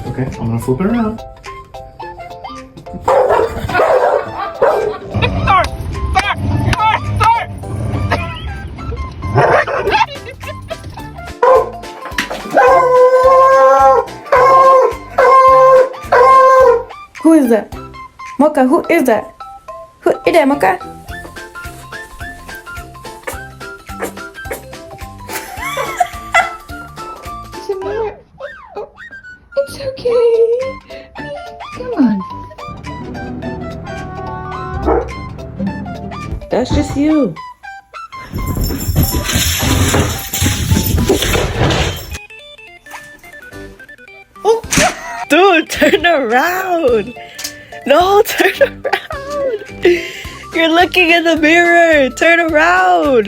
Okay, I'm gonna flip it around. Who is that? Mocha, who is that? Who is that, Mocha? Samara, oh, it's okay. Come on. That's just you. Dude, turn around. No, turn around. You're looking in the mirror. Turn around.